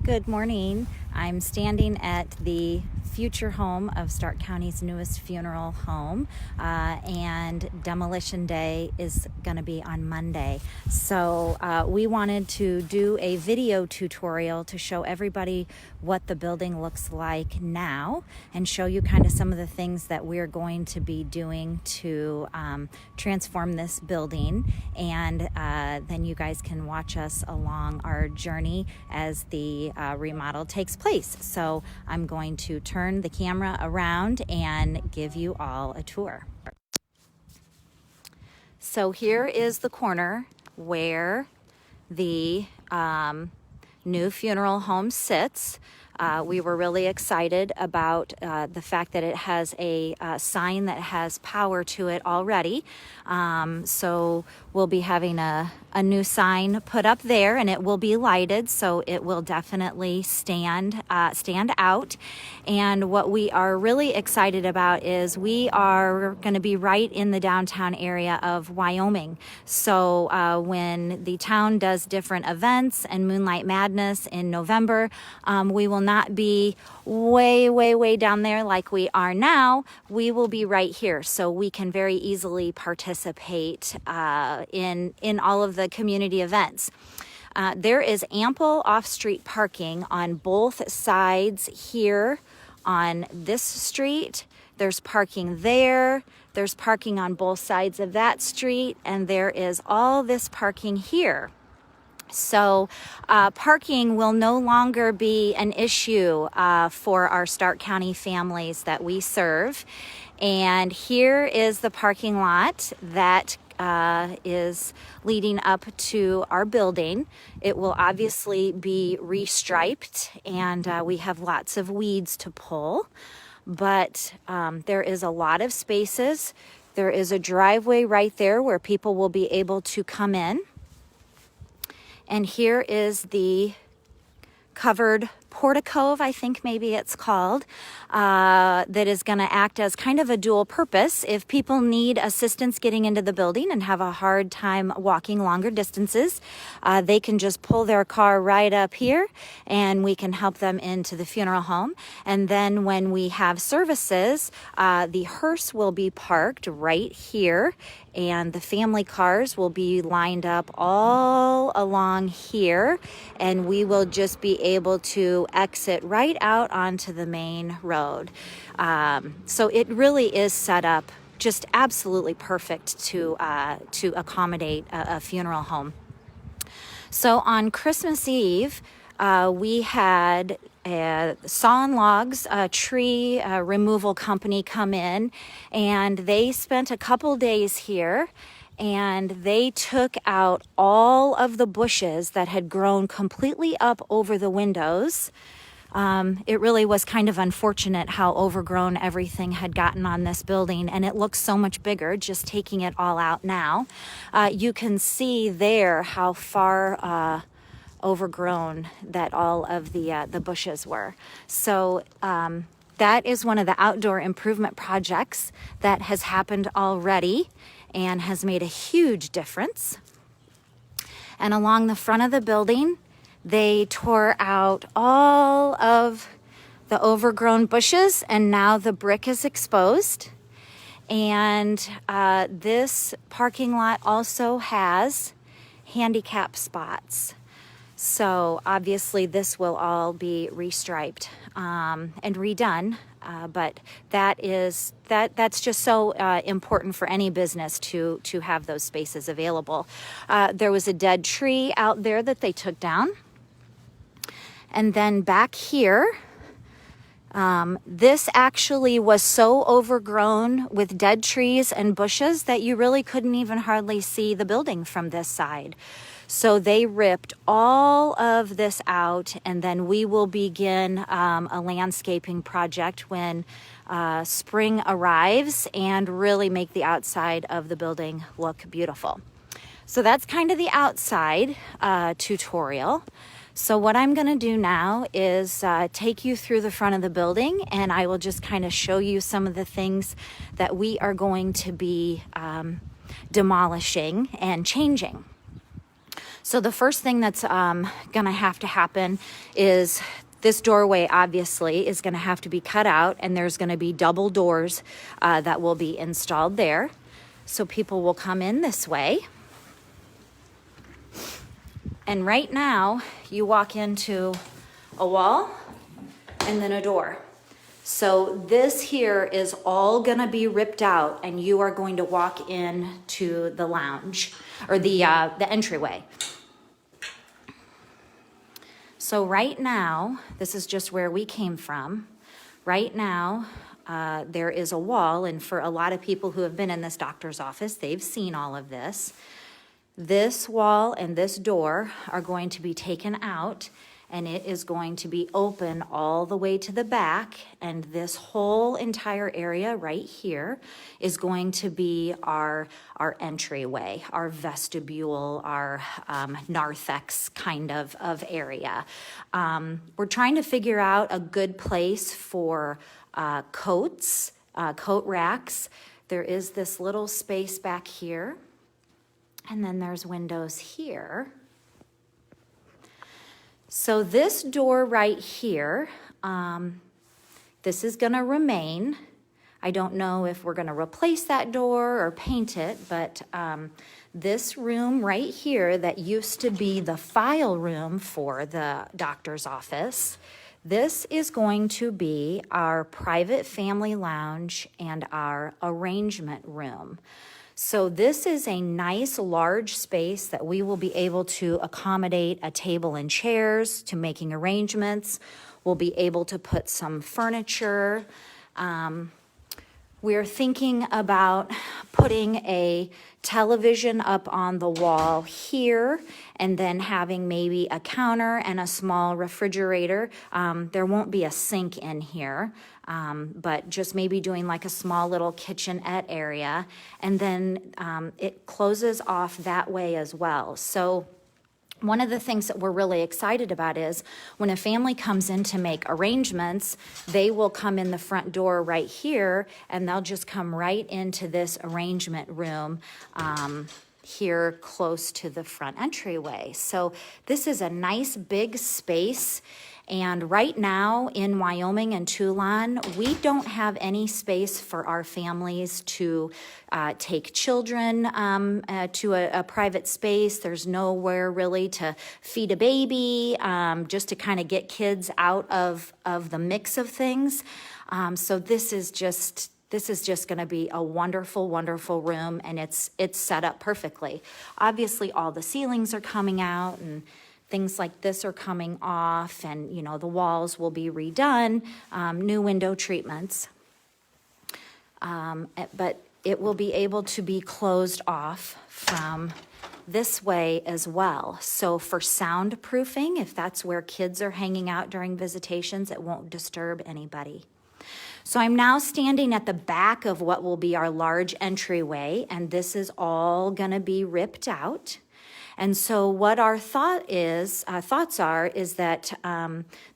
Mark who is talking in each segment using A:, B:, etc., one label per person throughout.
A: Good morning. I'm standing at the future home of Stark County's newest funeral home, and demolition day is going to be on Monday. So we wanted to do a video tutorial to show everybody what the building looks like now and show you kind of some of the things that we're going to be doing to transform this building, and then you guys can watch us along our journey as the remodel takes place. So I'm going to turn the camera around and give you all a tour. So here is the corner where the new funeral home sits. We were really excited about the fact that it has a sign that has power to it already. So we'll be having a new sign put up there, and it will be lighted, so it will definitely stand out. And what we are really excited about is we are going to be right in the downtown area of Wyoming. So when the town does different events and Moonlight Madness in November, we will not be way down there like we are now. We will be right here, so we can very easily participate in all of the community events. There is ample off-street parking on both sides here on this street. There's parking there. There's parking on both sides of that street, and there is all this parking here. So parking will no longer be an issue for our Stark County families that we serve. And here is the parking lot that is leading up to our building. It will obviously be restriped, and we have lots of weeds to pull, but there is a lot of spaces. There is a driveway right there where people will be able to come in. And here is the covered portico, I think maybe it's called, that is going to act as kind of a dual purpose. If people need assistance getting into the building and have a hard time walking longer distances, they can just pull their car right up here and we can help them into the funeral home. And then when we have services, the hearse will be parked right here, and the family cars will be lined up all along here, and we will just be able to exit right out onto the main road. So it really is set up just absolutely perfect to accommodate a funeral home. So on Christmas Eve, we had Saw and Logs, a tree removal company, come in, and they spent a couple days here, and they took out all of the bushes that had grown completely up over the windows. It really was kind of unfortunate how overgrown everything had gotten on this building, and it looks so much bigger just taking it all out now. You can see there how far overgrown that all of the bushes were. So that is one of the outdoor improvement projects that has happened already and has made a huge difference. And along the front of the building, they tore out all of the overgrown bushes, and now the brick is exposed. And this parking lot also has handicap spots. So obviously this will all be restriped and redone, but that's just so important for any business to have those spaces available. There was a dead tree out there that they took down. And then back here, this actually was so overgrown with dead trees and bushes that you really couldn't even hardly see the building from this side. So they ripped all of this out, and then we will begin a landscaping project when spring arrives and really make the outside of the building look beautiful. So that's kind of the outside tutorial. So what I'm going to do now is take you through the front of the building, and I will just kind of show you some of the things that we are going to be demolishing and changing. So the first thing that's gonna have to happen is this doorway obviously is gonna have to be cut out, and there's gonna be double doors that will be installed there. So people will come in this way. And right now you walk into a wall and then a door. So this here is all gonna be ripped out, and you are going to walk in to the lounge or the entryway. So right now, this is just where we came from. Right now, there is a wall, and for a lot of people who have been in this doctor's office, they've seen all of this. This wall and this door are going to be taken out, and it is going to be open all the way to the back, and this whole entire area right here is going to be our entryway, our vestibule, our narthex kind of area. We're trying to figure out a good place for coats, coat racks. There is this little space back here, and then there's windows here. So this door right here, this is gonna remain. I don't know if we're gonna replace that door or paint it, but this room right here that used to be the file room for the doctor's office, this is going to be our private family lounge and our arrangement room. So this is a nice large space that we will be able to accommodate a table and chairs to making arrangements. We'll be able to put some furniture. We're thinking about putting a television up on the wall here, and then having maybe a counter and a small refrigerator. There won't be a sink in here, but just maybe doing like a small little kitchenette area. And then it closes off that way as well. So one of the things that we're really excited about is when a family comes in to make arrangements, they will come in the front door right here, and they'll just come right into this arrangement room here close to the front entryway. So this is a nice big space. And right now in Wyoming and Tucson, we don't have any space for our families to take children to a private space. There's nowhere really to feed a baby, just to kind of get kids out of the mix of things. So this is just going to be a wonderful, wonderful room, and it's set up perfectly. Obviously, all the ceilings are coming out, and things like this are coming off, and you know the walls will be redone, new window treatments, but it will be able to be closed off from this way as well. So for soundproofing, if that's where kids are hanging out during visitations, it won't disturb anybody. So I'm now standing at the back of what will be our large entryway, and this is all going to be ripped out. And so what our thoughts are is that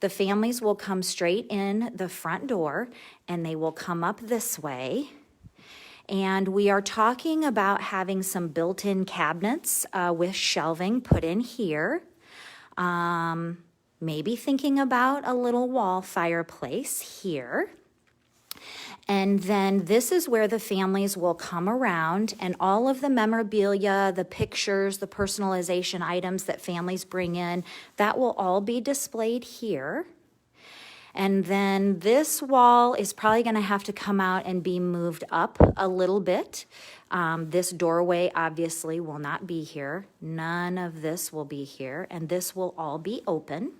A: the families will come straight in the front door, and they will come up this way. And we are talking about having some built-in cabinets with shelving put in here. Maybe thinking about a little wall fireplace here. And then this is where the families will come around, and all of the memorabilia, the pictures, the personalization items that families bring in, that will all be displayed here. And then this wall is probably going to have to come out and be moved up a little bit. This doorway obviously will not be here. None of this will be here, and this will all be open.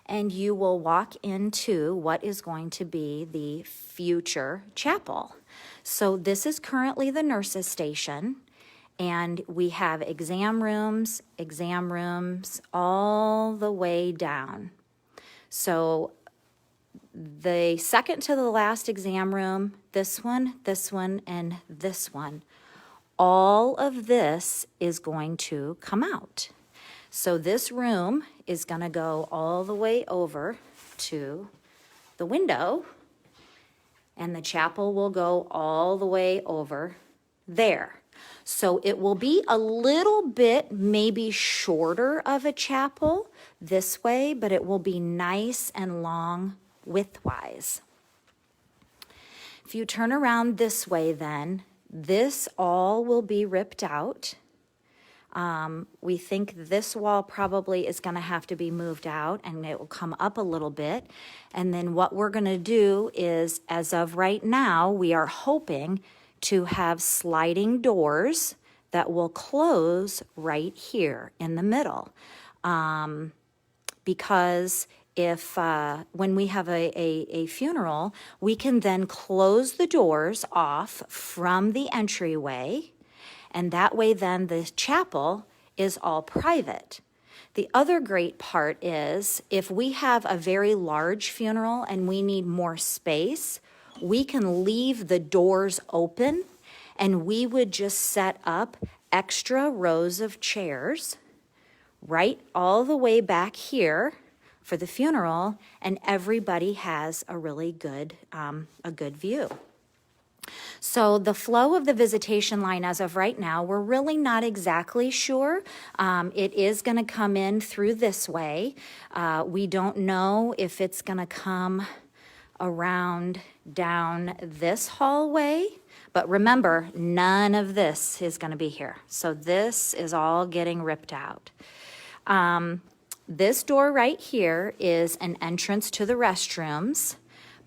A: And you will walk into what is going to be the future chapel. So this is currently the nurse's station, and we have exam rooms all the way down. So the second to the last exam room, this one, and this one, all of this is going to come out. So this room is going to go all the way over to the window, and the chapel will go all the way over there. So it will be a little bit maybe shorter of a chapel this way, but it will be nice and long widthwise. If you turn around this way then, this all will be ripped out. We think this wall probably is going to have to be moved out, and it will come up a little bit. And then what we're going to do is, as of right now, we are hoping to have sliding doors that will close right here in the middle. Because if when we have a funeral, we can then close the doors off from the entryway, and that way then the chapel is all private. The other great part is if we have a very large funeral and we need more space, we can leave the doors open, and we would just set up extra rows of chairs right all the way back here for the funeral, and everybody has a really good, view. So the flow of the visitation line as of right now, we're really not exactly sure. It is going to come in through this way. We don't know if it's going to come around down this hallway, but remember, none of this is going to be here. So this is all getting ripped out. This door right here is an entrance to the restrooms,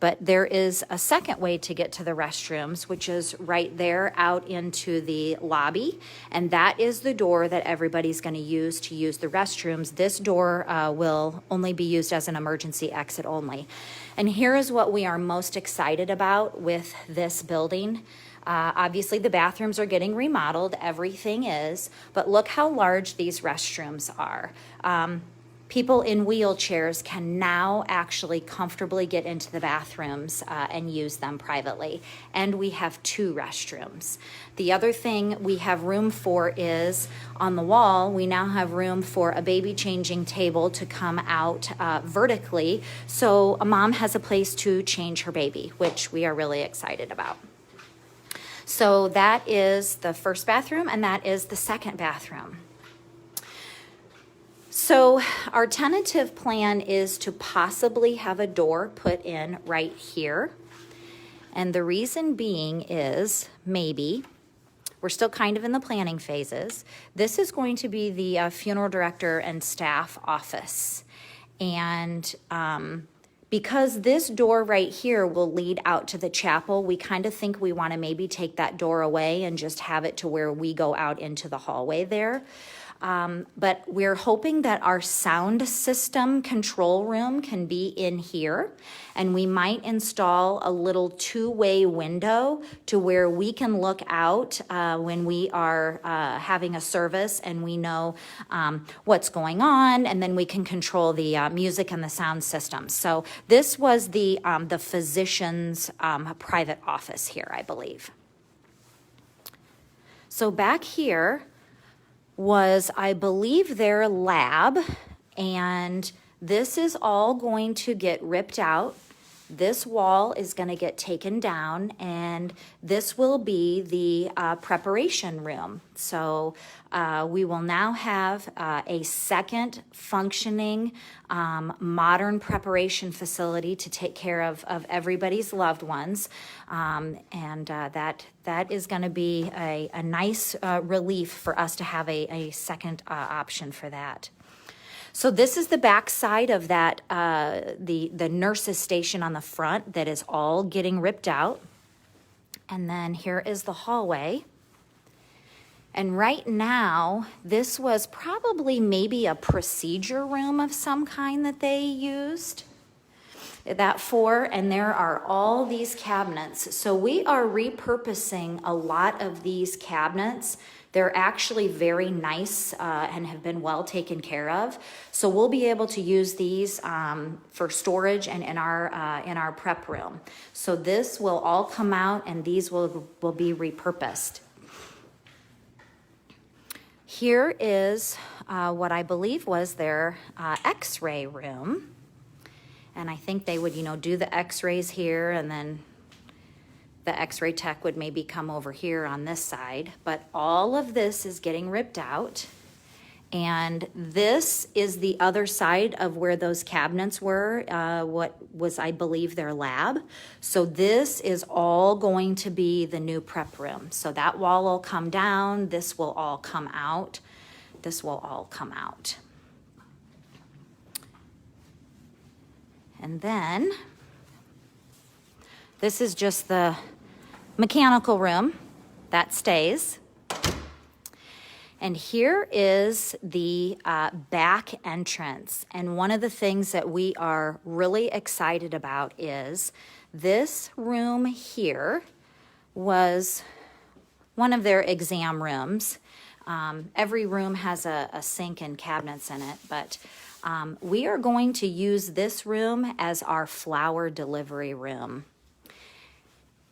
A: but there is a second way to get to the restrooms, which is right there out into the lobby, and that is the door that everybody's going to use the restrooms. This door will only be used as an emergency exit only. And here is what we are most excited about with this building. Obviously, the bathrooms are getting remodeled, everything is, but look how large these restrooms are. People in wheelchairs can now actually comfortably get into the bathrooms and use them privately. And we have 2 restrooms. The other thing we have room for is on the wall, we now have room for a baby changing table to come out vertically. So a mom has a place to change her baby, which we are really excited about. So that is the first bathroom, and that is the second bathroom. So our tentative plan is to possibly have a door put in right here. And the reason being is maybe, we're still kind of in the planning phases, this is going to be the funeral director and staff office. And because this door right here will lead out to the chapel, we kind of think we want to maybe take that door away and just have it to where we go out into the hallway there. But we're hoping that our sound system control room can be in here, and we might install a little 2-way window to where we can look out when we are having a service and we know what's going on, and then we can control the music and the sound system. So this was the physician's private office here, I believe. So back here was, I believe, their lab, and this is all going to get ripped out. This wall is going to get taken down, and this will be the preparation room. So we will now have a second functioning modern preparation facility to take care of everybody's loved ones. And that is going to be a nice relief for us to have a second option for that. So this is the back side of that, the nurse's station on the front that is all getting ripped out. And then here is the hallway. And right now, this was probably maybe a procedure room of some kind that they used that for, and there are all these cabinets. So we are repurposing a lot of these cabinets. They're actually very nice and have been well taken care of. So we'll be able to use these for storage and in our prep room. So this will all come out, and these will be repurposed. Here is what I believe was their X-ray room. And I think they would, do the X-rays here and then the x-ray tech would maybe come over here on this side, but all of this is getting ripped out. And this is the other side of where those cabinets were, what was, I believe, their lab. So this is all going to be the new prep room. So that wall will come down, this will all come out, this will all come out. And then this is just the mechanical room that stays. And here is the back entrance. And one of the things that we are really excited about is this room here was one of their exam rooms. Every room has a sink and cabinets in it, but we are going to use this room as our flower delivery room.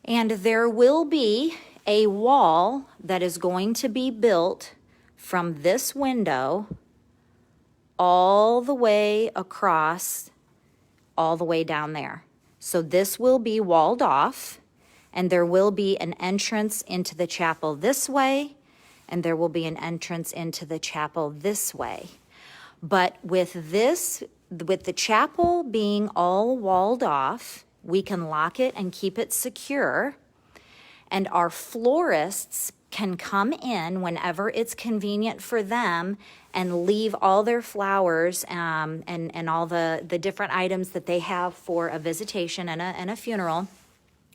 A: And there will be a wall that is going to be built from this window all the way across, all the way down there. So this will be walled off, and there will be an entrance into the chapel this way, and there will be an entrance into the chapel this way. But with this, with the chapel being all walled off, we can lock it and keep it secure, and our florists can come in whenever it's convenient for them and leave all their flowers and all the different items that they have for a visitation and a funeral.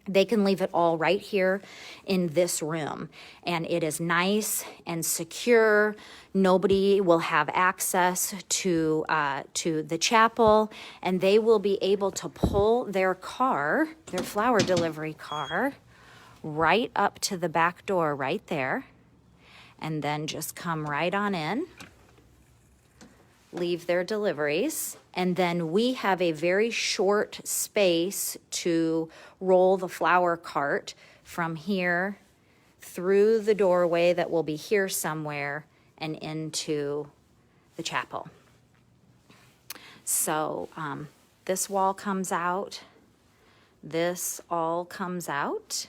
A: They can leave it all right here in this room. And it is nice and secure. Nobody will have access to the chapel, and they will be able to pull their car, their flower delivery car, right up to the back door right there, and then just come right on in, leave their deliveries, and then we have a very short space to roll the flower cart from here through the doorway that will be here somewhere and into the chapel. So this wall comes out, this all comes out,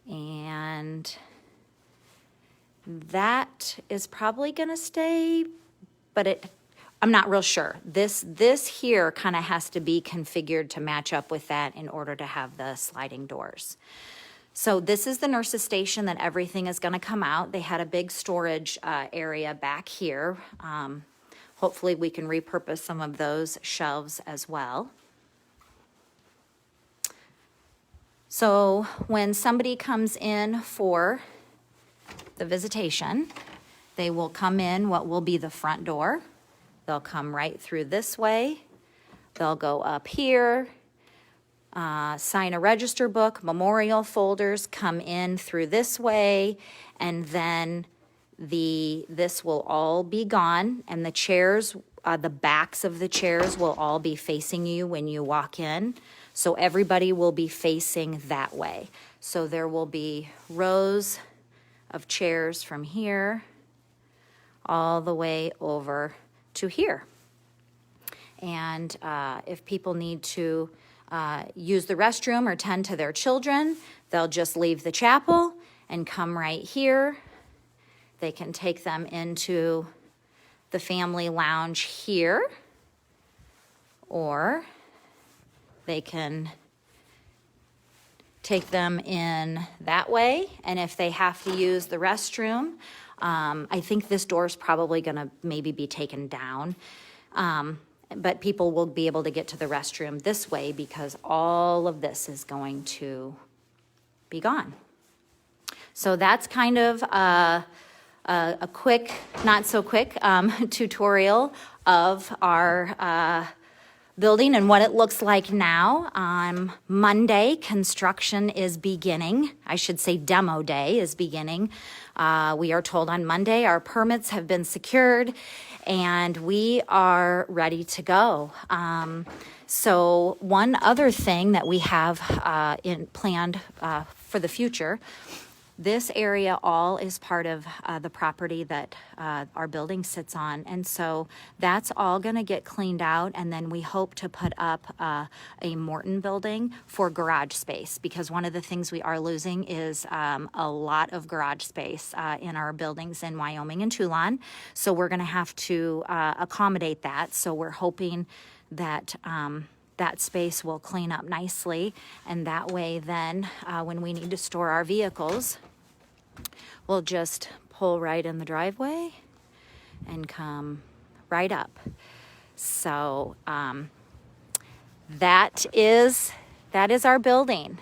A: and that is probably going to stay, but I'm not real sure. This here kind of has to be configured to match up with that in order to have the sliding doors. So this is the nurse's station that everything is going to come out. They had a big storage area back here. Hopefully we can repurpose some of those shelves as well. So when somebody comes in for the visitation, they will come in what will be the front door. They'll come right through this way. They'll go up here, sign a register book, memorial folders, come in through this way, and then this will all be gone, and the chairs, the backs of the chairs will all be facing you when you walk in. So everybody will be facing that way. So there will be rows of chairs from here all the way over to here. And if people need to use the restroom or tend to their children, they'll just leave the chapel and come right here. They can take them into the family lounge here, or they can take them in that way. And if they have to use the restroom, I think this door is probably going to maybe be taken down. But people will be able to get to the restroom this way because all of this is going to be gone. So that's kind of a quick, not so quick, tutorial of our building and what it looks like now. On Monday, construction is beginning. I should say demo day is beginning. We are told on Monday our permits have been secured and we are ready to go. So one other thing that we have planned for the future This area all is part of the property that our building sits on, and so that's all going to get cleaned out, and then we hope to put up a Morton building for garage space, because one of the things we are losing is a lot of garage space in our buildings in Wyoming and Tucson, so we're going to have to accommodate that. So we're hoping that that space will clean up nicely, and that way then when we need to store our vehicles, we'll just pull right in the driveway and come right up. So that is our building.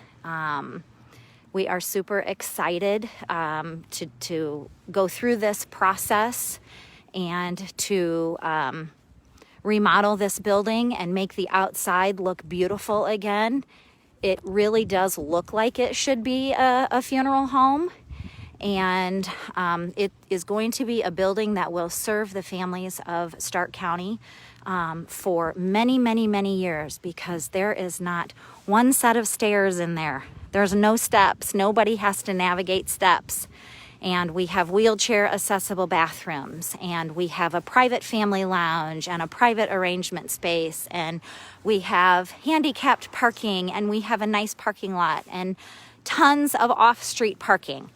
A: We are super excited to go through this process and to remodel this building and make the outside look beautiful again. It really does look like it should be a funeral home, and it is going to be a building that will serve the families of Stark County for many, many, many years, because there is not one set of stairs in there. There's no steps. Nobody has to navigate steps. And we have wheelchair accessible bathrooms, and we have a private family lounge and a private arrangement space, and we have handicapped parking, and we have a nice parking lot and tons of off-street parking.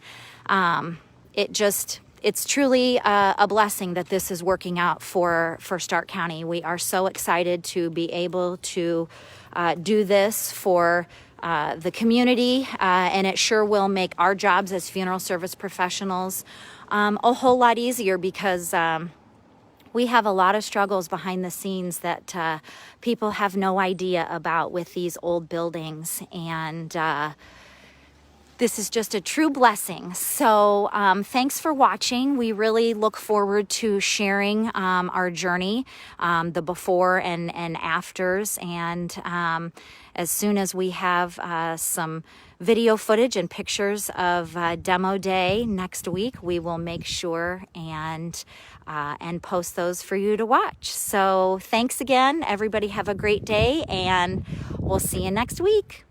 A: It's truly a blessing that this is working out for Stark County. We are so excited to be able to do this for the community, and it sure will make our jobs as funeral service professionals a whole lot easier, because we have a lot of struggles behind the scenes that people have no idea about with these old buildings, and this is just a true blessing. So thanks for watching. We really look forward to sharing our journey, the before and afters, and as soon as we have some video footage and pictures of demo day next week, we will make sure and post those for you to watch. So thanks again, everybody. Have a great day, and we'll see you next week.